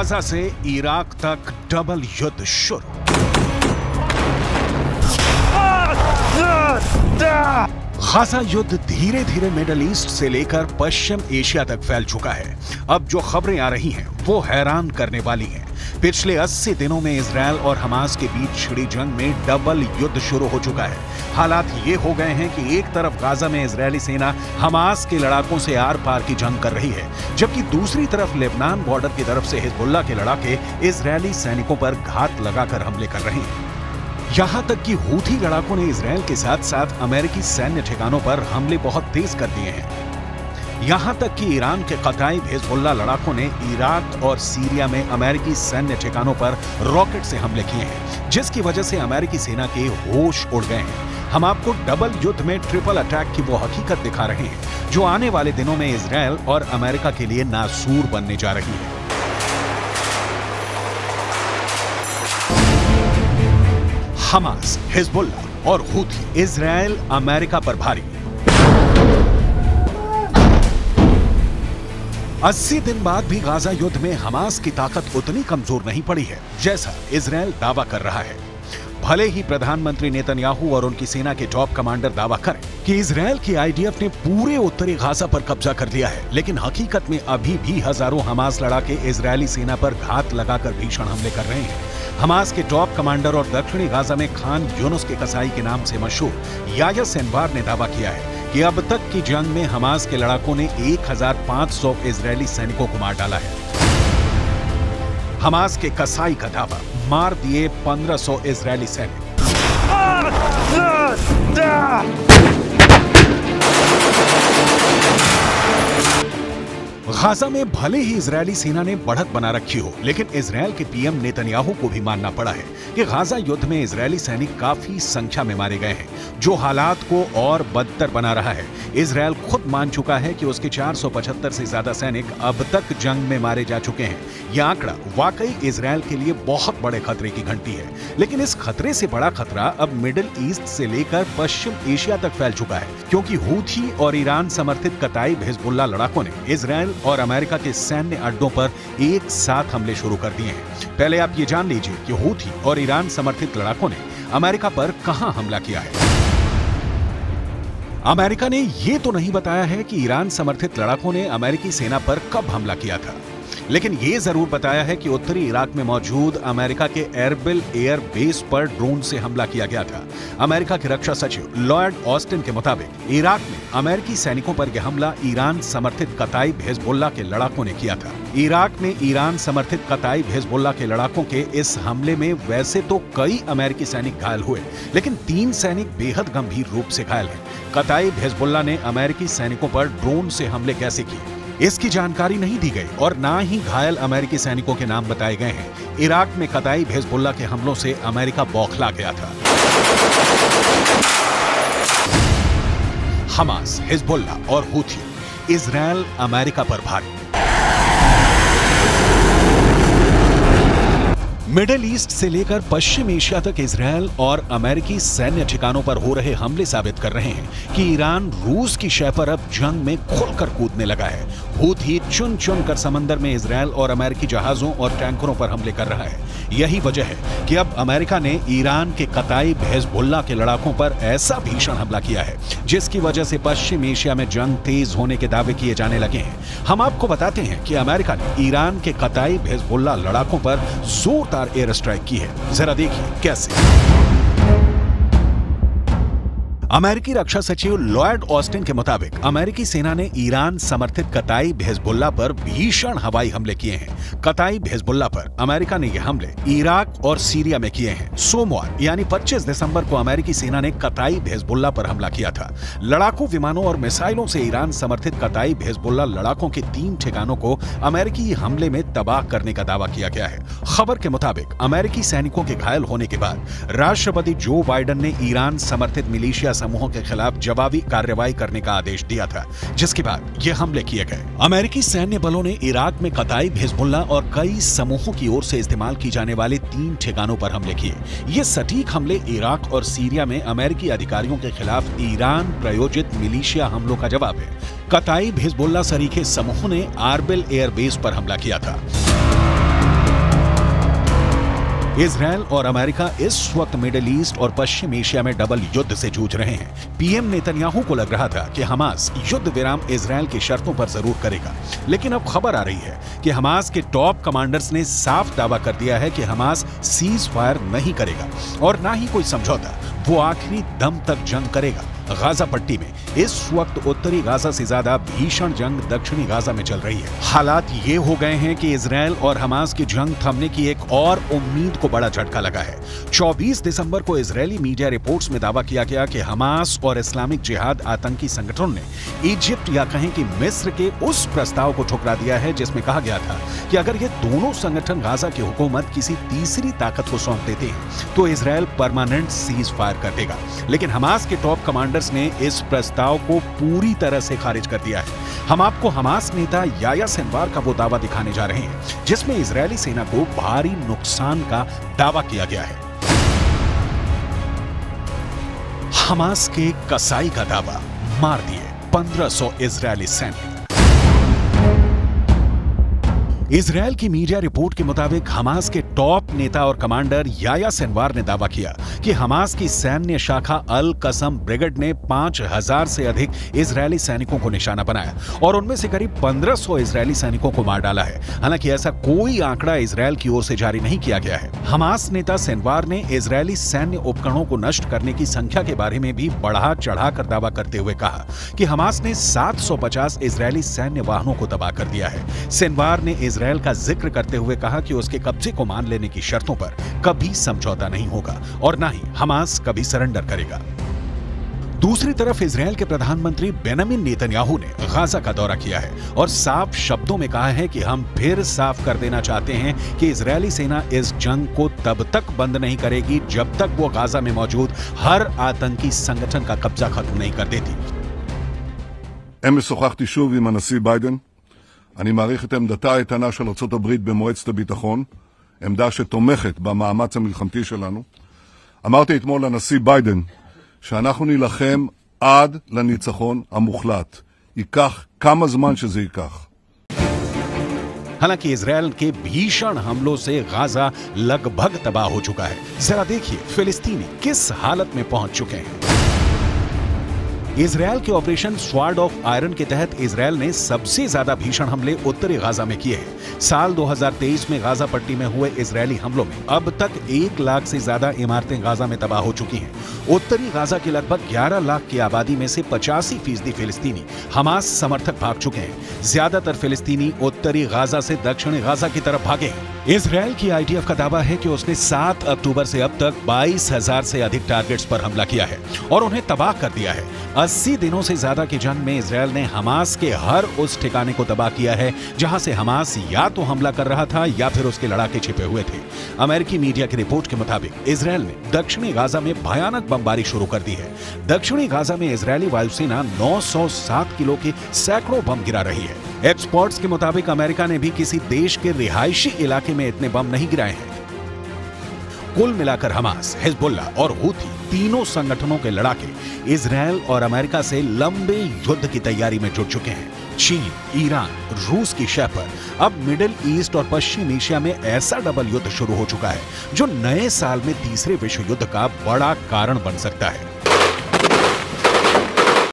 Gaza से Iraq तक double युद्ध शुरू। गाजा युद्ध धीरे धीरे मिडिल ईस्ट से लेकर पश्चिम एशिया तक फैल चुका है। अब जो खबरें आ रही हैं वो हैरान करने वाली हैं। पिछले 80 दिनों में इजरायल और हमास के बीच छिड़ी जंग में डबल युद्ध शुरू हो चुका है। हालात ये हो गए हैं कि एक तरफ गाजा में इजरायली सेना हमास के लड़ाकों से आर पार की जंग कर रही है, जबकि दूसरी तरफ लेबनान बॉर्डर की तरफ से हिजबुल्लाह के लड़ाके इजरायली सैनिकों पर घात लगाकर हमले कर रहे हैं। यहां तक कि हूथी लड़ाकों ने इजरायल के साथ साथ अमेरिकी सैन्य ठिकानों पर हमले बहुत तेज कर दिए हैं। यहां तक कि ईरान के कताइब हिजबुल्लाह लड़ाकों ने इराक और सीरिया में अमेरिकी सैन्य ठिकानों पर रॉकेट से हमले किए हैं, जिसकी वजह से अमेरिकी सेना के होश उड़ गए हैं। हम आपको डबल युद्ध में ट्रिपल अटैक की वो हकीकत दिखा रहे हैं जो आने वाले दिनों में इजरायल और अमेरिका के लिए नासूर बनने जा रही है। हमास, हिजबुल्लाह और हूथी इजरायल अमेरिका पर भारी। 80 दिन बाद भी गाजा युद्ध में हमास की ताकत उतनी कमजोर नहीं पड़ी है जैसा इजरायल दावा कर रहा है। भले ही प्रधानमंत्री नेतन्याहू और उनकी सेना के टॉप कमांडर दावा करें कि इजरायल की आईडीएफ ने पूरे उत्तरी गाजा पर कब्जा कर लिया है, लेकिन हकीकत में अभी भी हजारों हमास लड़ाके इजरायली सेना पर घात लगाकर भीषण हमले कर रहे हैं। हमास के टॉप कमांडर और दक्षिणी गाजा में खान यूनुस के कसाई के नाम से मशहूर याह्या सिनवार ने दावा किया है कि अब तक की जंग में हमास के लड़ाकों ने 1500 इजरायली सैनिकों को मार डाला है। हमास के कसाई का दावा, मार दिए 1500 इजरायली सैनिक। गाजा में भले ही इजरायली सेना ने बढ़त बना रखी हो, लेकिन इजरायल के पीएम नेतन्याहू को भी मानना पड़ा है कि गाजा युद्ध में इजरायली सैनिक काफी संख्या में मारे गए हैं, जो हालात को और बदतर बना रहा है। इजरायल खुद मान चुका है कि उसके 475 से ज्यादा सैनिक अब तक जंग में मारे जा चुके हैं। यह आंकड़ा वाकई इजरायल के लिए बहुत बड़े खतरे की घंटी है, लेकिन इस खतरे से बड़ा खतरा अब मिडिल ईस्ट से लेकर पश्चिम एशिया तक फैल चुका है, क्योंकि हूथी और ईरान समर्थित कताइब हिजबुल्लाह लड़ाकों ने इजरायल और अमेरिका के सैन्य अड्डों पर एक साथ हमले शुरू कर दिए हैं। पहले आप ये जान लीजिए कि हूथी और ईरान समर्थित लड़ाकों ने अमेरिका पर कहां हमला किया है। अमेरिका ने यह तो नहीं बताया है कि ईरान समर्थित लड़ाकों ने अमेरिकी सेना पर कब हमला किया था, लेकिन यह जरूर बताया है कि उत्तरी इराक में मौजूद अमेरिका के एरबिल एयर बेस पर ड्रोन से हमला किया गया था। अमेरिका के रक्षा सचिव लॉयड ऑस्टिन के मुताबिक इराक में अमेरिकी सैनिकों पर यह हमला ईरान समर्थित कताइब हिजबुल्लाह के लड़ाकों ने किया था। इराक में ईरान समर्थित कताइब हिजबुल्लाह के लड़ाकों के इस हमले में वैसे तो कई अमेरिकी सैनिक घायल हुए, लेकिन 3 सैनिक बेहद गंभीर रूप से घायल हैं। कताइब हिजबुल्लाह ने अमेरिकी सैनिकों पर ड्रोन से हमले कैसे किए, इसकी जानकारी नहीं दी गई और ना ही घायल अमेरिकी सैनिकों के नाम बताए गए हैं। इराक में कताइब हिजबुल्लाह के हमलों से अमेरिका बौखला गया था। हमास, हिजबुल्लाह और हूथी इजरायल अमेरिका पर भारी। मिडिल ईस्ट से लेकर पश्चिम एशिया तक इजरायल और अमेरिकी सैन्य ठिकानों पर हो रहे हमले साबित कर रहे हैं कि ईरान रूस की शय पर अब जंग में खुलकर कूदने लगा है। हूथी चुन चुन कर समंदर में इजरायल और अमेरिकी जहाजों और टैंकरों पर हमले कर रहा है। यही वजह है कि अब अमेरिका ने ईरान के कताइब हिजबुल्लाह के लड़ाकों पर ऐसा भीषण हमला किया है, जिसकी वजह से पश्चिम एशिया में जंग तेज होने के दावे किए जाने लगे हैं। हम आपको बताते हैं कि अमेरिका ने ईरान के कताइब हिजबुल्लाह लड़ाकों पर जोरदार एयर स्ट्राइक की है। जरा देखिए कैसे। अमेरिकी रक्षा सचिव लॉयड ऑस्टिन के मुताबिक अमेरिकी सेना ने ईरान समर्थित कताइब हिजबुल्लाह पर भीषण हवाई हमले किए हैं। कताइब हिजबुल्लाह पर अमेरिका ने यह हमले इराक और सीरिया में किए हैं। सोमवार यानी 25 दिसंबर को अमेरिकी सेना ने कताइब हिजबुल्लाह पर हमला किया था। लड़ाकू विमानों और मिसाइलों से ईरान समर्थित कताइब हिजबुल्लाह लड़ाकों के 3 ठिकानों को अमेरिकी हमले में तबाह करने का दावा किया गया है। खबर के मुताबिक अमेरिकी सैनिकों के घायल होने के बाद राष्ट्रपति जो बाइडेन ने ईरान समर्थित मिलिशिया समूहों के खिलाफ जवाबी कार्रवाई करने का आदेश दिया था, जिसके बाद ये हमले किए गए। अमेरिकी सैन्य बलों ने इराक में कताइब हिजबुल्लाह और कई समूहों की ओर से इस्तेमाल की जाने वाले 3 ठिकानों पर हमले किए। ये सटीक हमले इराक और सीरिया में अमेरिकी अधिकारियों के खिलाफ ईरान प्रायोजित मिलिशिया हमलों का जवाब है। कताइब हिजबुल्लाह सरीखे समूहों ने आरबिल एयरबेस पर हमला किया था। इजराइल और अमेरिका इस वक्त मिडिल ईस्ट और पश्चिम एशिया में डबल युद्ध से जूझ रहे हैं। पीएम नेतन्याहू को लग रहा था कि हमास युद्ध विराम इजराइल की शर्तों पर जरूर करेगा, लेकिन अब खबर आ रही है कि हमास के टॉप कमांडर्स ने साफ दावा कर दिया है कि हमास सीज फायर नहीं करेगा और ना ही कोई समझौता, वो आखिरी दम तक जंग करेगा। गाजा पट्टी में इस वक्त उत्तरी गाजा से ज्यादा भीषण जंग दक्षिणी गाजा में चल रही है। हालात ये हो गए हैं कि इजराइल और हमास की जंग थमने की एक और उम्मीद को बड़ा झटका लगा है। 24 दिसंबर को इजरायली मीडिया रिपोर्ट्स में दावा किया गया कि हमास और इस्लामिक जिहाद आतंकी संगठनों ने इजिप्ट या कहें कि मिस्र के उस प्रस्ताव को ठुकरा दिया है जिसमें कहा गया था कि अगर ये दोनों संगठन गाजा की हुकूमत किसी तीसरी ताकत को सौंप देते हैं तो इजराइल परमानेंट सीज फायर कर देगा। लेकिन हमास के टॉप कमांडर्स ने इस प्रस्ताव को पूरी तरह से खारिज कर दिया है। हम आपको हमास नेता याह्या सिनवार का वो दावा दिखाने जा रहे हैं जिसमें इजरायली सेना को भारी नुकसान का दावा किया गया है। हमास के कसाई का दावा, मार दिए 1500 इजरायली सैनिक। इजराइल की मीडिया रिपोर्ट के मुताबिक हमास के टॉप नेता और कमांडर याह्या सिनवार ने दावा किया कि हमास की सैन्य शाखा अल कसम ब्रिगेड ने 5000 से अधिक इजरायली सैनिकों को निशाना बनाया और उनमें से करीब 1500 इजरायली सैनिकों को मार डाला है। हालांकि ऐसा कोई आंकड़ा इजरायल की ओर से जारी नहीं किया गया है। हमास नेता सिनवार ने इजरायली सैन्य उपकरणों को नष्ट करने की संख्या के बारे में भी बढ़ा चढ़ाकर दावा करते हुए कहा कि हमास ने 750 इजरायली सैन्य वाहनों को तबाह कर दिया है। सिनवार ने इजरायल का जिक्र करते हुए कहा कि उसके कब्जे को मान लेने की शर्तों पर कभी समझौता नहीं होगा और ना ही हमास कभी सरेंडर करेगा। दूसरी तरफ इजरायल के प्रधानमंत्री बेंजामिन नेतन्याहू ने गाजा का दौरा किया है और साफ शब्दों में कहा है कि हम फिर साफ कर देना चाहते हैं कि इजरायली सेना इस जंग को तब तक बंद नहीं करेगी जब तक वो गाजा में मौजूद हर आतंकी संगठन का कब्जा खत्म नहीं कर देती। אמש שוחחתי שוב עם הנשיא ביידן. אני מעריך את עמדתה האיתנה של ארצות הברית במועצת הביטחון, עמדה שתומכת במאמץ המלחמתי שלנו. אמרתי אתמול לנשיא ביידן שאנחנו נילחם עד לניצחון המוחלט. ייקח כמה זמן שזה ייקח. हालांकि इजरायल के भीषण हमलों से गाजा लगभग तबाह हो चुका है। जरा देखिए फिलिस्तीनी किस हालत में पहुंच चुके हैं। इजरायल के ऑपरेशन स्वॉर्ड ऑफ आयरन के तहत इजरायल ने सबसे ज्यादा भीषण हमले उत्तरी गाजा में किए हैं। साल 2023 में गाजा पट्टी में हुए इजरायली हमलों में अब तक 1 लाख से ज्यादा इमारतें गाजा में तबाह हो चुकी हैं। उत्तरी गाजा की लगभग 11 लाख की आबादी में से 85% फिलिस्तीनी हमास समर्थक भाग चुके हैं। ज्यादातर फिलिस्तीनी उत्तरी गाजा से दक्षिणी गाजा की तरफ भागे हैं। इजरायल की आईडीएफ का दावा है कि उसने 7 अक्टूबर से अब तक 22,000 से अधिक टारगेट्स पर हमला किया है और उन्हें तबाह कर दिया है। 80 दिनों से ज्यादा की जंग में इजरायल ने हमास के हर उस ठिकाने को तबाह किया है जहां से हमास या तो हमला कर रहा था या फिर उसके लड़ाके छिपे हुए थे। अमेरिकी मीडिया की रिपोर्ट के मुताबिक इजरायल ने दक्षिणी गाजा में भयानक बमबारी शुरू कर दी है। दक्षिणी गाजा में इजरायली वायुसेना 907 किलो के सैकड़ों बम गिरा रही है। एक्सपर्ट्स के मुताबिक अमेरिका ने भी किसी देश के रिहायशी इलाके में इतने बम नहीं गिराए हैं। कुल मिलाकर हमास, हिजबुल्ला और हूथी तीनों संगठनों के लड़ाके इजरायल और अमेरिका से लंबे युद्ध की तैयारी में जुट चुके हैं। चीन, ईरान, रूस की शह पर अब मिडिल ईस्ट और पश्चिम एशिया में ऐसा डबल युद्ध शुरू हो चुका है जो नए साल में तीसरे विश्व युद्ध का बड़ा कारण बन सकता है।